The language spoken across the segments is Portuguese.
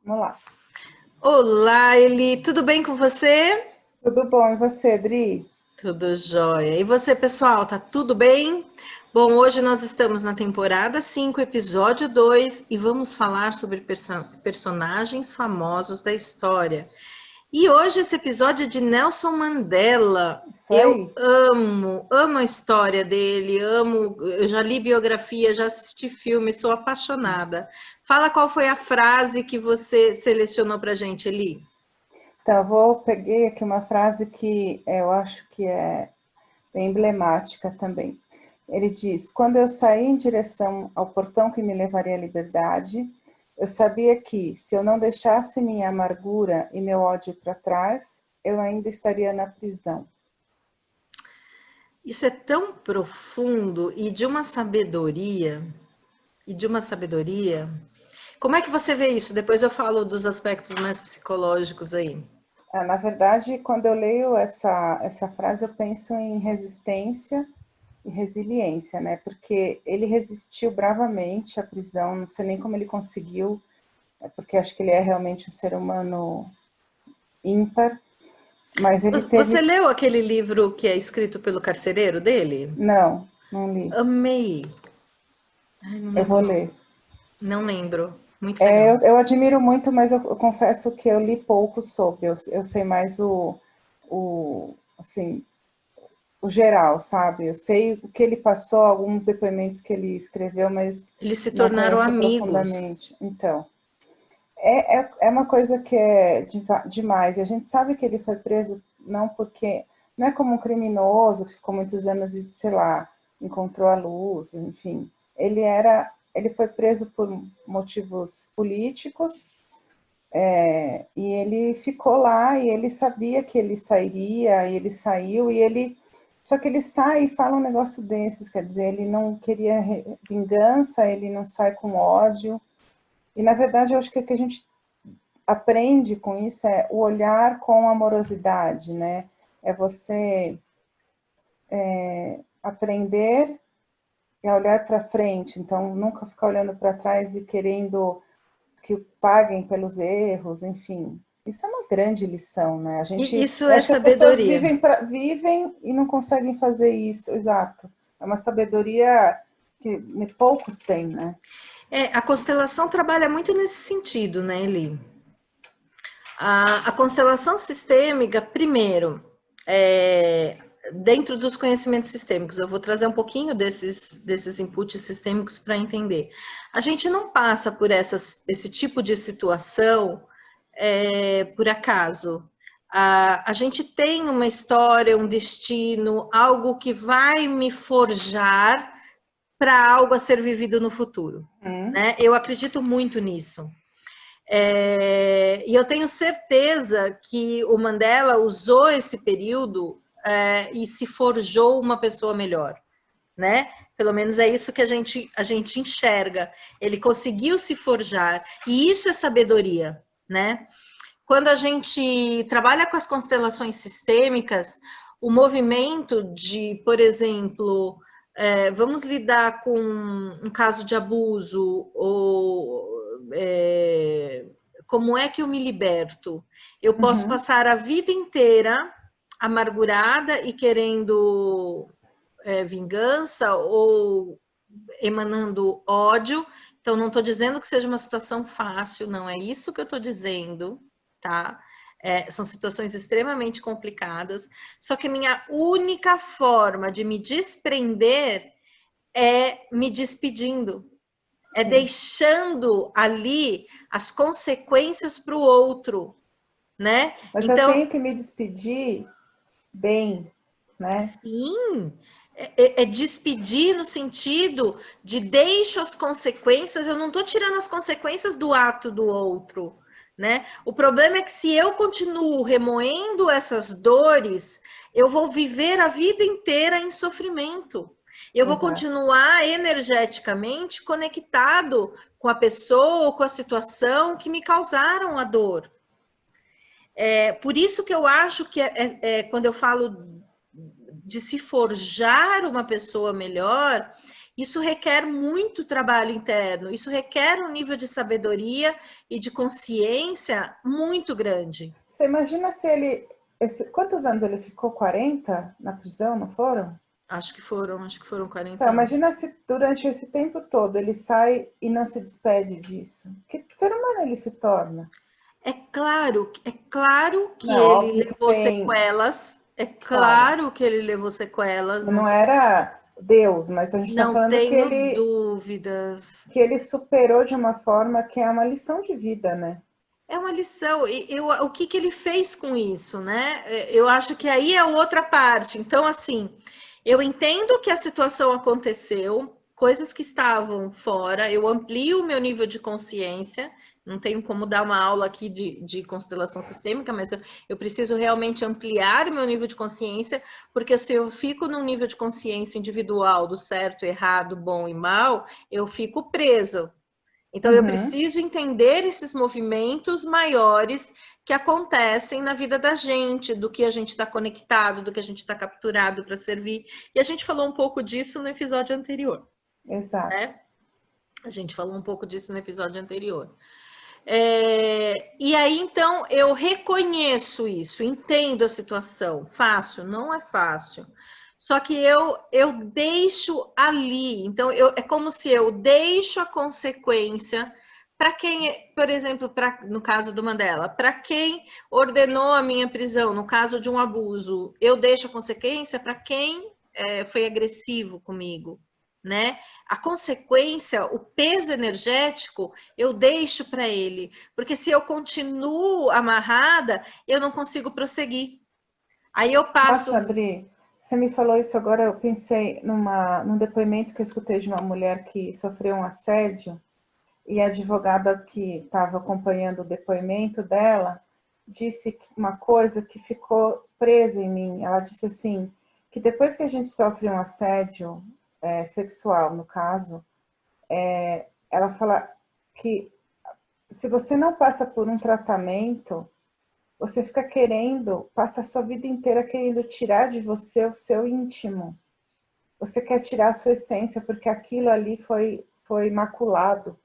Vamos lá. Olá, Eli, tudo bem com você? Tudo bom? E você, Dri? Tudo jóia. E você, pessoal, tá tudo bem? Bom, hoje nós estamos na temporada 5, episódio 2, e vamos falar sobre personagens famosos da história. E hoje esse episódio é de Nelson Mandela. Isso Eu aí. amo a história dele, eu já li biografia, já assisti filme, sou apaixonada. Fala qual foi a frase que você selecionou pra gente, Eli. Então, peguei aqui uma frase que eu acho que é bem emblemática também. Ele diz: Quando eu saí em direção ao portão que me levaria à liberdade, eu sabia que, se eu não deixasse minha amargura e meu ódio para trás, eu ainda estaria na prisão. Isso é tão profundo e de uma sabedoria. Como é que você vê isso? Depois eu falo dos aspectos mais psicológicos aí. Na verdade, quando eu leio essa frase, eu penso em resistência e resiliência, né? Porque ele resistiu bravamente à prisão, não sei nem como ele conseguiu, porque acho que ele é realmente um ser humano ímpar, mas ele Você teve. leu aquele livro que é escrito pelo carcereiro dele? Não, não li. Amei. Ai, não Eu lembro vou o nome. ler. Não lembro. Muito legal. Eu admiro muito, mas eu confesso que eu li pouco sobre. Eu sei mais assim, o geral, sabe? Eu sei o que ele passou, alguns depoimentos que ele escreveu, mas Eles se não tornaram conheço amigos. profundamente. Então, é uma coisa que é demais. E a gente sabe que ele foi preso não porque. Não é como um criminoso que ficou muitos anos e, sei lá, encontrou a luz, enfim. Ele foi preso por motivos políticos, e ele ficou lá e ele sabia que ele sairia, e ele saiu, e ele. Só que ele sai e fala um negócio desses, quer dizer, ele não queria vingança, ele não sai com ódio. E na verdade eu acho que o que a gente aprende com isso é o olhar com amorosidade, né? É você aprender a olhar para frente, então nunca ficar olhando para trás e querendo que paguem pelos erros, enfim. Isso é uma grande lição, né? E isso Eu é acho que as pessoas sabedoria. vivem e não conseguem fazer isso, exato. É uma sabedoria que poucos têm, né? É, a constelação trabalha muito nesse sentido, né, Eli? A constelação sistêmica, primeiro, dentro dos conhecimentos sistêmicos, eu vou trazer um pouquinho desses inputs sistêmicos para entender. A gente não passa por esse tipo de situação por acaso. A gente tem uma história, um destino, algo que vai me forjar para algo a ser vivido no futuro. Né? Eu acredito muito nisso. E eu tenho certeza que o Mandela usou esse período e se forjou uma pessoa melhor, né? Pelo menos é isso que a gente enxerga. Ele conseguiu se forjar, e isso é sabedoria, né? Quando a gente trabalha com as constelações sistêmicas, o movimento de, por exemplo, vamos lidar com um caso de abuso ou como é que eu me liberto? Eu posso Uhum. passar a vida inteira amargurada e querendo vingança ou emanando ódio. Então, não estou dizendo que seja uma situação fácil, não é isso que eu estou dizendo, tá? São situações extremamente complicadas. Só que a minha única forma de me desprender é me despedindo, é Sim. deixando ali as consequências para o outro, né? Mas eu Então, tenho que me despedir bem, né? sim, despedir no sentido de deixo as consequências, eu não estou tirando as consequências do ato do outro, né? O problema é que se eu continuo remoendo essas dores, eu vou viver a vida inteira em sofrimento. Eu vou Exato. continuar energeticamente conectado com a pessoa ou com a situação que me causaram a dor. Por isso que eu acho que quando eu falo de se forjar uma pessoa melhor, Isso requer muito trabalho interno, isso requer um nível de sabedoria e de consciência muito grande. Você imagina se ele... quantos anos ele ficou? 40 na prisão, não foram? Acho que foram 40 Então, anos. imagina se durante esse tempo todo ele sai e não se despede disso. Que ser humano ele se torna? É claro que Não, ele óbvio que levou tem, sequelas, é claro. claro que ele levou sequelas, Não era Deus, mas a gente está não falando tenho dúvidas. que ele superou de uma forma que é uma lição de vida, né? É uma lição. O que, que ele fez com isso, né? Eu acho que aí é outra parte. Então, assim, eu entendo que a situação aconteceu, coisas que estavam fora, eu amplio o meu nível de consciência. Não tenho como dar uma aula aqui de constelação sistêmica, mas eu preciso realmente ampliar o meu nível de consciência, porque se eu fico num nível de consciência individual do certo, errado, bom e mal, eu fico preso. Então, eu Uhum. preciso entender esses movimentos maiores que acontecem na vida da gente, do que a gente está conectado, do que a gente está capturado para servir. E a gente falou um pouco disso no episódio anterior, Exato. né? A gente falou um pouco disso no episódio anterior. E aí, então, eu reconheço isso, entendo a situação. Fácil? Não é fácil. Só que eu deixo ali. Então, é como se eu deixo a consequência para quem, por exemplo, no caso do Mandela, para quem ordenou a minha prisão, no caso de um abuso, eu deixo a consequência para quem foi agressivo comigo, né? A consequência, o peso energético, eu deixo para ele, porque se eu continuo amarrada, eu não consigo prosseguir. Aí eu Nossa, passo. Bri, você me falou isso agora, eu pensei num depoimento que eu escutei de uma mulher que sofreu um assédio e a advogada que estava acompanhando o depoimento dela disse uma coisa que ficou presa em mim. Ela disse assim, que depois que a gente sofre um assédio sexual, no caso, ela fala que se você não passa por um tratamento, você fica querendo, passa a sua vida inteira querendo tirar de você o seu íntimo. Você quer tirar a sua essência, porque aquilo ali foi maculado.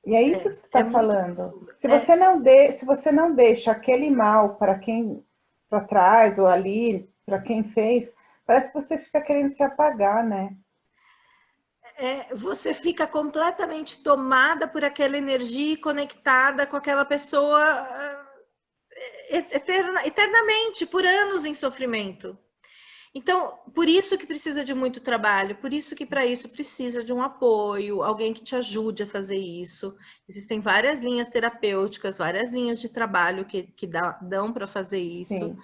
E é isso que você É está muito. falando. Se você não deixa aquele mal para quem para trás ou ali, para quem fez, parece que você fica querendo se apagar, né? Você fica completamente tomada por aquela energia e conectada com aquela pessoa eternamente, por anos em sofrimento. Então, por isso que precisa de muito trabalho, por isso que para isso precisa de um apoio, alguém que te ajude a fazer isso. Existem várias linhas terapêuticas, várias linhas de trabalho que dão para fazer isso, Sim.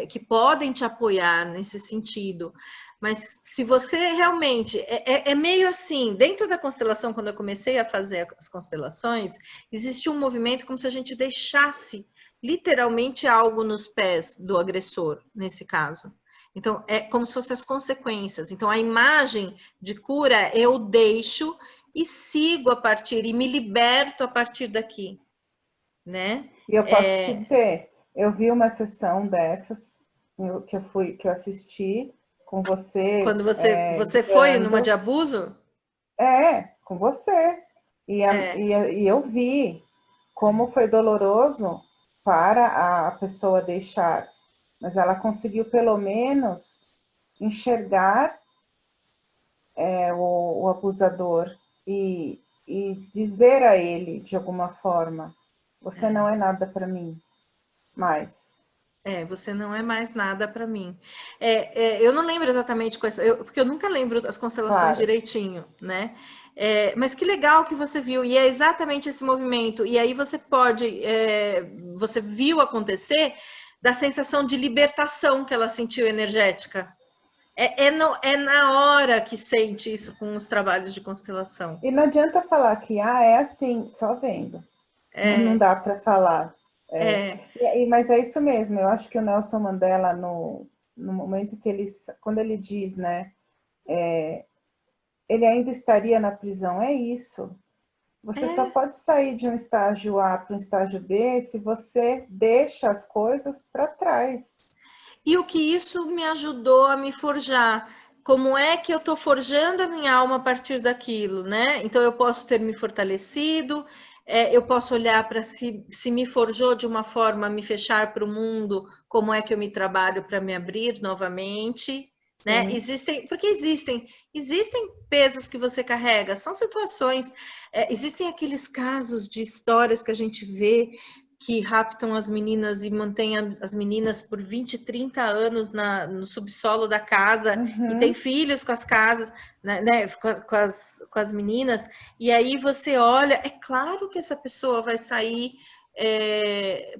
que podem te apoiar nesse sentido. Mas se você realmente. É meio assim, dentro da constelação, quando eu comecei a fazer as constelações, existe um movimento como se a gente deixasse literalmente algo nos pés do agressor, nesse caso. Então, é como se fossem as consequências. Então, a imagem de cura eu deixo e sigo a partir, e me liberto a partir daqui, né? E eu posso te dizer, eu vi uma sessão dessas que eu assisti com você Quando você foi numa de guiando, abuso, com você. é, E eu vi como foi doloroso para a pessoa deixar, mas ela conseguiu pelo menos enxergar o abusador e dizer a ele de alguma forma: você não é nada para mim mais. você não é mais nada para mim. Eu não lembro exatamente quais, porque eu nunca lembro as constelações Claro. direitinho, né? Mas que legal que você viu, e é exatamente esse movimento. E aí você pode, você viu acontecer da sensação de libertação que ela sentiu energética. É na hora que sente isso com os trabalhos de constelação. E não adianta falar que é assim, só vendo. Não É, dá para falar. é, Mas é isso mesmo. Eu acho que o Nelson Mandela, no momento que quando ele diz, né, ele ainda estaria na prisão, é isso. Você só é. pode sair de um estágio A para um estágio B se você deixa as coisas para trás. E o que isso me ajudou a me forjar. como é que eu estou forjando a minha alma a partir daquilo, né? Então, eu posso ter me fortalecido, eu posso olhar para se me forjou de uma forma a me fechar para o mundo, como é que eu me trabalho para me abrir novamente, né? Porque existem pesos que você carrega, são situações, existem aqueles casos de histórias que a gente vê que raptam as meninas e mantêm as meninas por 20, 30 anos no subsolo da casa e tem filhos com as casas, né, com as meninas, e aí você olha, é claro que essa pessoa vai sair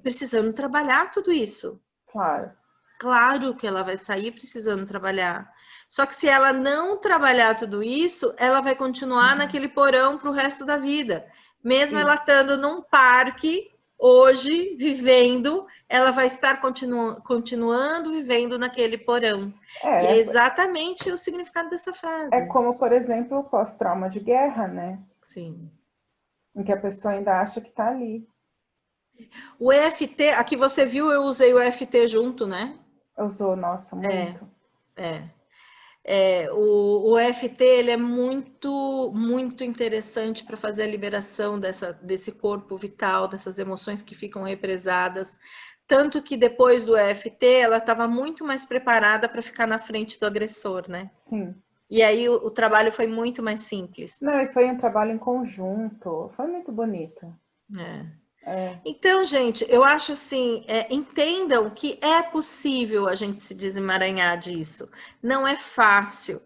precisando trabalhar tudo isso. Claro. Claro que ela vai sair precisando trabalhar. Só que se ela não trabalhar tudo isso, ela vai continuar naquele porão para o resto da vida. Mesmo ela estando num parque, hoje, vivendo, ela vai estar continuando vivendo naquele porão. E é exatamente o significado dessa frase. É como, por exemplo, o pós-trauma de guerra, né? Sim. Em que a pessoa ainda acha que está ali. O EFT, aqui você viu, eu usei o EFT junto, né? Usou, nossa, muito. O EFT ele é muito, muito interessante para fazer a liberação desse corpo vital, dessas emoções que ficam represadas. Tanto que depois do EFT, ela estava muito mais preparada para ficar na frente do agressor, né? Sim. E aí o trabalho foi muito mais simples. Não, e foi um trabalho em conjunto, foi muito bonito. Então, gente, eu acho assim, entendam que é possível a gente se desemaranhar disso. Não é fácil.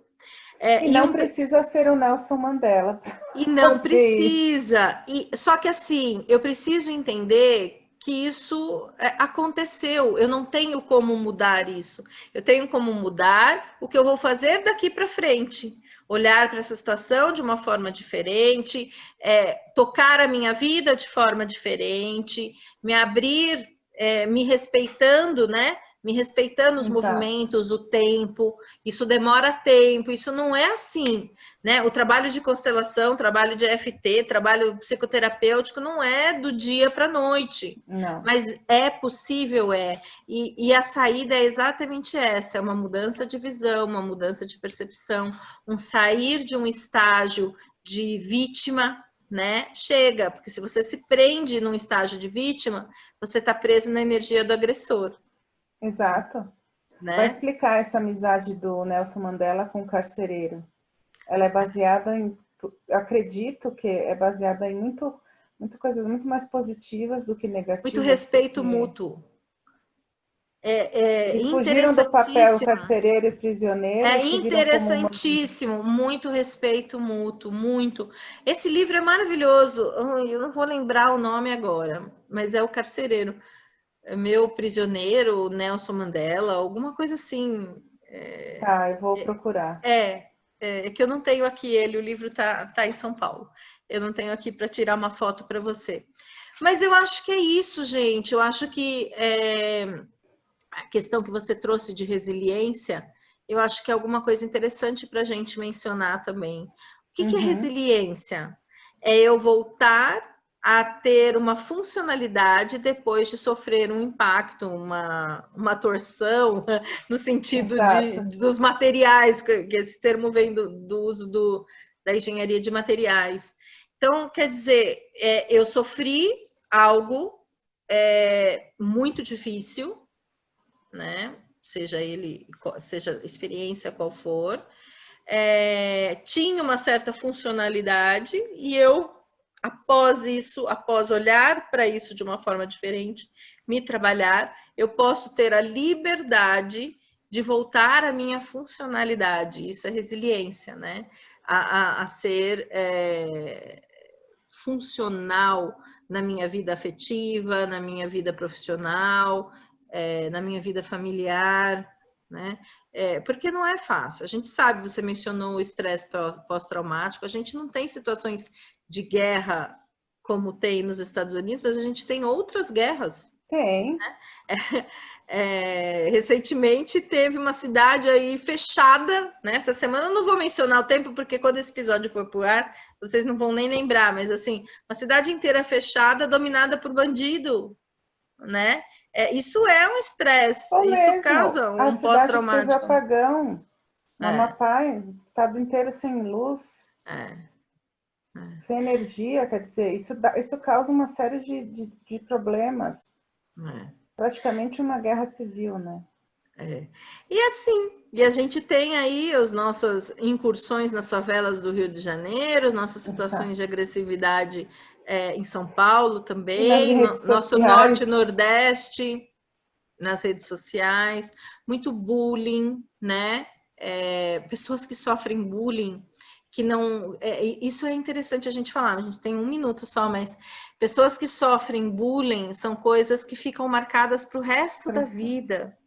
E não precisa ser o Nelson Mandela. E não precisa. Só que assim, eu preciso entender que isso aconteceu. Eu não tenho como mudar isso. Eu tenho como mudar o que eu vou fazer daqui para frente. Olhar para essa situação de uma forma diferente, tocar a minha vida de forma diferente, me abrir, me respeitando, né? Me respeitando os movimentos, o tempo. Isso demora tempo, isso não é assim, né? O trabalho de constelação, trabalho de EFT, trabalho psicoterapêutico não é do dia para a noite. Não. Mas é possível, e a saída é exatamente essa, é uma mudança de visão, uma mudança de percepção, um sair de um estágio de vítima, né? Chega, porque se você se prende num estágio de vítima, você está preso na energia do agressor. Exato. Né? Vai explicar essa amizade do Nelson Mandela com o carcereiro. Ela é baseada em, acredito que é baseada em muito coisas muito mais positivas do que negativas. Muito respeito mútuo. Eles fugiram do papel carcereiro e prisioneiro. É interessantíssimo, muito respeito mútuo, muito. Esse livro é maravilhoso. Eu não vou lembrar o nome agora, mas é o Carcereiro. Meu Prisioneiro, Nelson Mandela, alguma coisa assim. Tá, eu vou procurar. É que eu não tenho aqui ele, o livro tá em São Paulo. Eu não tenho aqui para tirar uma foto para você. Mas eu acho que é isso, gente. Eu acho que a questão que você trouxe de resiliência, eu acho que é alguma coisa interessante para a gente mencionar também. O que é resiliência? É eu voltar a ter uma funcionalidade depois de sofrer um impacto, uma torção, no sentido dos materiais, que esse termo vem do uso da engenharia de materiais. Então, quer dizer, eu sofri algo muito difícil, né? Seja a experiência qual for, tinha uma certa funcionalidade e eu, após olhar para isso de uma forma diferente, me trabalhar, eu posso ter a liberdade de voltar à minha funcionalidade. Isso é resiliência, né? A ser funcional na minha vida afetiva, na minha vida profissional, na minha vida familiar, né? Porque não é fácil. A gente sabe, você mencionou o estresse pós-traumático, a gente não tem situações de guerra como tem nos Estados Unidos, mas a gente tem outras guerras. Tem. Né? Recentemente teve uma cidade aí fechada, né? Essa semana eu não vou mencionar o tempo, porque quando esse episódio for pro ar, vocês não vão nem lembrar, mas assim, uma cidade inteira fechada, dominada por bandido, né? Isso é um estresse, isso causa um pós-traumático. Teve apagão. No Amapá, estado inteiro sem luz, sem energia, quer dizer, isso causa uma série de problemas. Praticamente uma guerra civil, né? E assim, e a gente tem aí as nossas incursões nas favelas do Rio de Janeiro, nossas situações de agressividade em São Paulo também, e nas redes nosso sociais. norte e nordeste, nas redes sociais, muito bullying, né? Pessoas que sofrem bullying, que não... isso é interessante a gente falar, a gente tem 1 minuto só, mas pessoas que sofrem bullying são coisas que ficam marcadas para o resto da vida.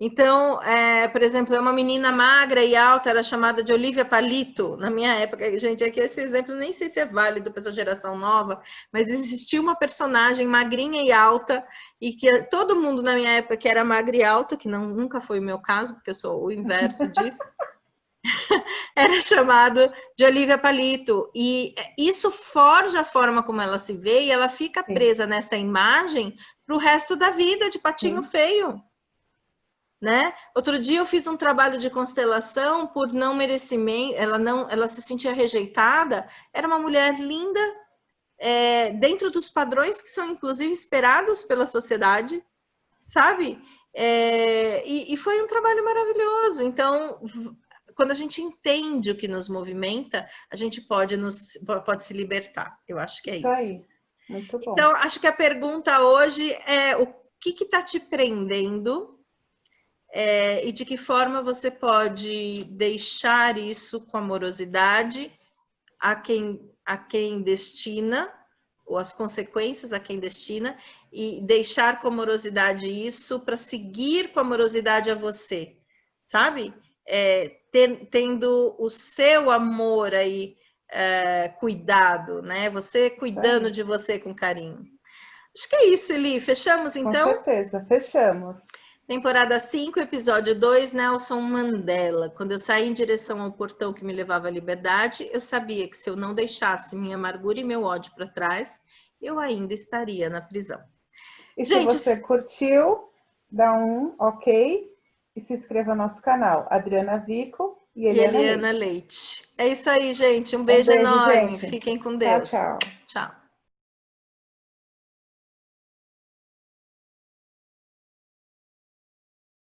Então, por exemplo, uma menina magra e alta era chamada de Olivia Palito. Na minha época, gente, aqui esse exemplo nem sei se é válido para essa geração nova, mas existia uma personagem magrinha e alta, e que todo mundo na minha época que era magra e alta, que nunca foi o meu caso, porque eu sou o inverso disso, era chamado de Olivia Palito. E isso forja a forma como ela se vê, e ela fica presa nessa imagem para o resto da vida, de patinho feio. Né? Outro dia eu fiz um trabalho de constelação por não merecimento, ela se sentia rejeitada, era uma mulher linda, dentro dos padrões que são inclusive esperados pela sociedade, sabe? E foi um trabalho maravilhoso. Então, quando a gente entende o que nos movimenta, a gente pode se libertar. Eu acho que é isso. Isso aí, muito bom. Então, acho que a pergunta hoje é o que está te prendendo? E de que forma você pode deixar isso com amorosidade a quem destina, ou as consequências a quem destina, e deixar com amorosidade isso para seguir com amorosidade a você, sabe? Tendo o seu amor aí cuidado, né? Você cuidando de você com carinho. Acho que é isso, Eli. Fechamos, então? Com certeza, fechamos. Temporada 5, episódio 2, Nelson Mandela. Quando eu saí em direção ao portão que me levava à liberdade, eu sabia que se eu não deixasse minha amargura e meu ódio para trás, eu ainda estaria na prisão. E gente, se você curtiu, dá um ok e se inscreva no nosso canal. Adriana Vico e Eliana Leite. É isso aí, gente. Um beijo enorme. Gente. Fiquem com Deus. Tchau, tchau. Tchau.